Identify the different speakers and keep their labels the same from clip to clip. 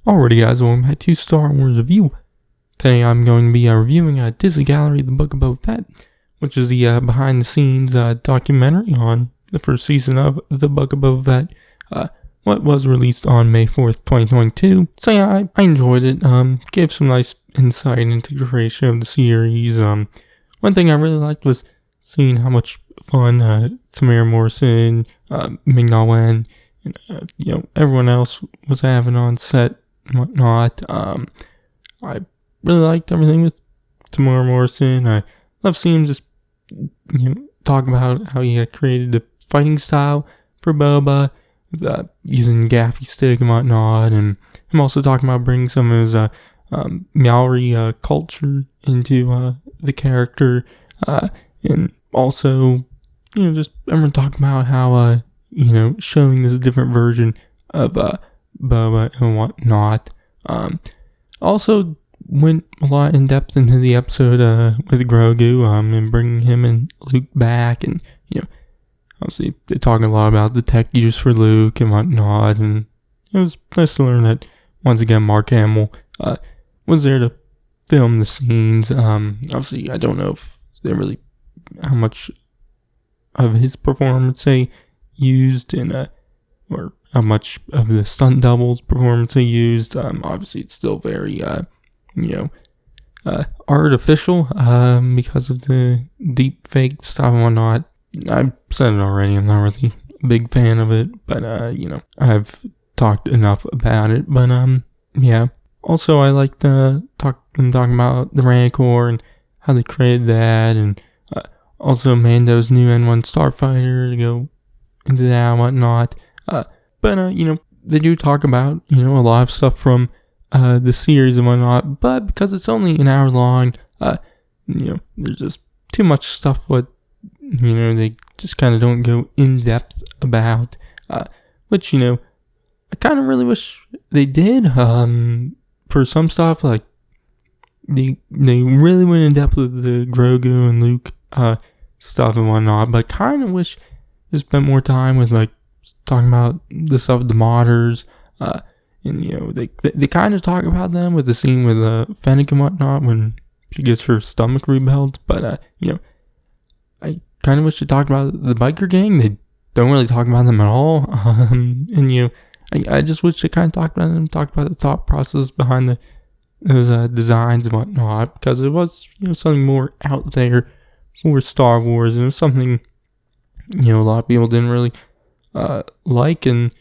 Speaker 1: Alrighty guys, welcome back to Star Wars Review. Today I'm going to be reviewing Disney Gallery, The Book of Boba Fett, which is the behind the scenes documentary on the first season of The Book of Boba Fett, what was released on May 4th, 2022. So yeah, I enjoyed it, gave some nice insight into the creation of the series. One thing I really liked was seeing how much fun Tamara Morrison, Ming-Na and everyone else was having on set and whatnot. I really liked everything with Tamara Morrison. I love seeing him just talk about how he had created the fighting style for Boba, with, using gaffy stick and whatnot, and him also talking about bringing some of his Maori culture into the character, and also just everyone talking about how showing this different version of Boba and whatnot. Also went a lot in depth into the episode with Grogu, and bringing him and Luke back, and obviously they're talking a lot about the tech used for Luke and whatnot, and it was nice to learn that once again Mark Hamill was there to film the scenes. Obviously I don't know if they really how much of his performance they used in or how much of the stunt doubles performance they used. Obviously it's still very artificial because of the deep fake stuff and whatnot. I've said it already, I'm not really a big fan of it, but I've talked enough about it. But yeah, also I liked talking about the Rancor and how they created that, and also Mando's new N1 starfighter to go into that and whatnot. But they do talk about a lot of stuff from the series and whatnot, but because it's only an hour long, there's just too much stuff what they just kind of don't go in depth about, which I kind of really wish they did. For some stuff, like they really went in depth with the Grogu and Luke stuff and whatnot, but kind of wish they spent more time with like talking about the stuff with the modders, and they kind of talk about them with the scene with Fennec and whatnot when she gets her stomach rebuilt, but I kind of wish they talked about the biker gang. They don't really talk about them at all, and I just wish they kind of talked about them, talked about the thought process behind those designs and whatnot, because it was something more out there for Star Wars, and it was something a lot of people didn't really like, and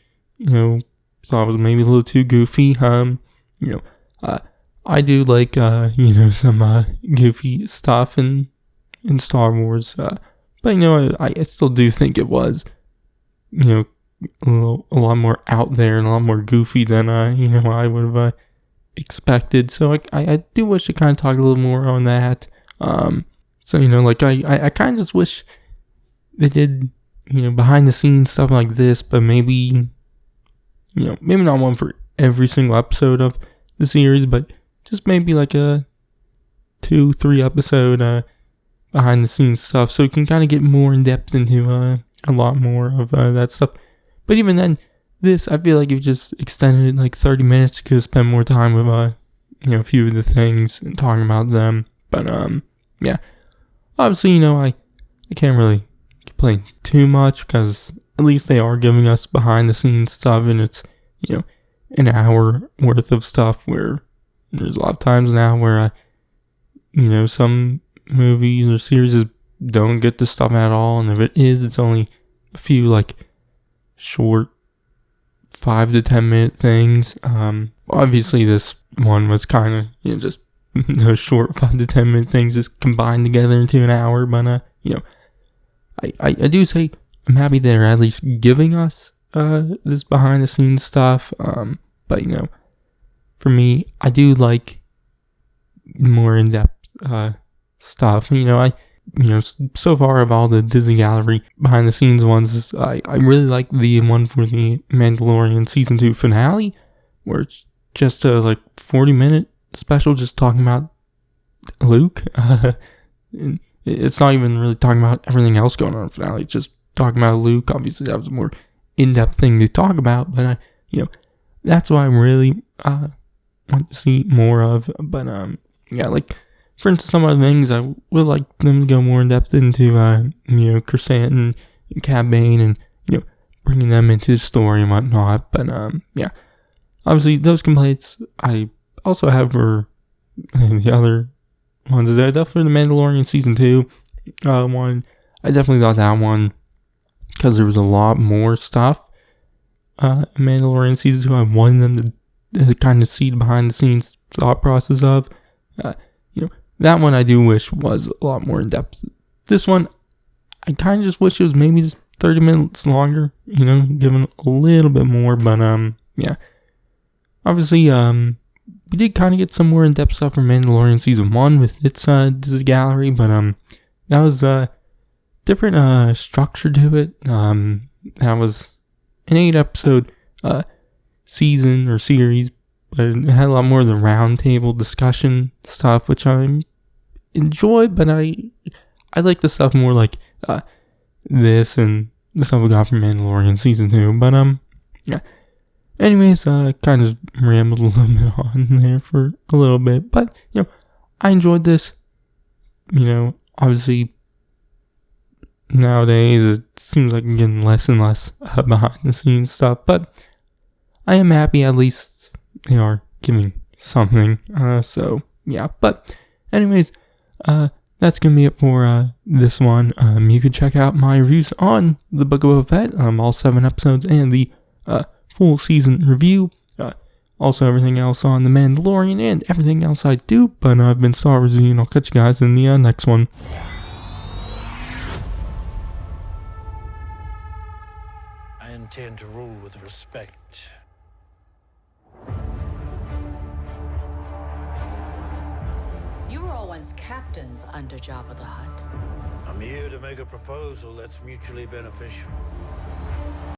Speaker 1: thought it was maybe a little too goofy. I do like some goofy stuff in Star Wars, but I still do think it was a lot more out there and a lot more goofy than I would have expected. So I do wish they kind of talked a little more on that. So I kind of just wish they did behind the scenes stuff like this, but maybe maybe not one for every single episode of the series, but just maybe like a 2-3 episode behind the scenes stuff, so you can kind of get more in depth into a lot more of that stuff. But even then, this, I feel like if you just extended it like 30 minutes, you could spend more time with a few of the things and talking about them. But yeah, obviously I can't really complain too much, because at least they are giving us behind the scenes stuff, and it's an hour worth of stuff, where there's a lot of times now where some movies or series don't get this stuff at all, and if it is, it's only a few like short 5 to 10 minute things. Obviously this one was kind of just those short 5 to 10 minute things just combined together into an hour, but I do say I'm happy they're at least giving us this behind the scenes stuff, but for me, I do like more in depth stuff. So far of all the Disney Gallery behind the scenes ones, I really like the one for the Mandalorian season 2 finale, where it's just a like 40-minute special just talking about Luke. It's not even really talking about everything else going on in the finale. It's just talking about Luke. Obviously that was a more in-depth thing to talk about, but that's what I really want to see more of. But yeah, like for instance, some other things I would like them to go more in depth into, Crescent and Cad Bane, and bringing them into the story and whatnot. But yeah, obviously those complaints I also have for the other ones there. Definitely the Mandalorian season 2 one. I definitely thought that one, because there was a lot more stuff in Mandalorian season 2. I wanted them to kind of see the behind the scenes thought process of. That one I do wish was a lot more in depth. This one, I kind of just wish it was maybe just 30 minutes longer, given a little bit more. But yeah, obviously we did kind of get some more in depth stuff from Mandalorian season 1 with its Disney gallery, but that was different structure to it. That was an 8-episode season or series, but it had a lot more of the roundtable discussion stuff, which I enjoyed. But I like the stuff more like this and the stuff we got from Mandalorian season 2. But yeah. Anyways, kind of rambled a little bit on there for a little bit, but I enjoyed this. Obviously nowadays it seems like I'm getting less and less behind the scenes stuff, but I am happy at least they are giving something. So yeah, but anyways, that's gonna be it for this one. You can check out my reviews on the Book of Boba Fett, all 7 episodes, and the full season review. Also everything else on The Mandalorian and everything else I do. But I've been Star Wars, and I'll catch you guys in the next one.
Speaker 2: I intend to rule with respect.
Speaker 3: You were all once captains under Jabba the Hutt.
Speaker 2: I'm here to make a proposal that's mutually beneficial.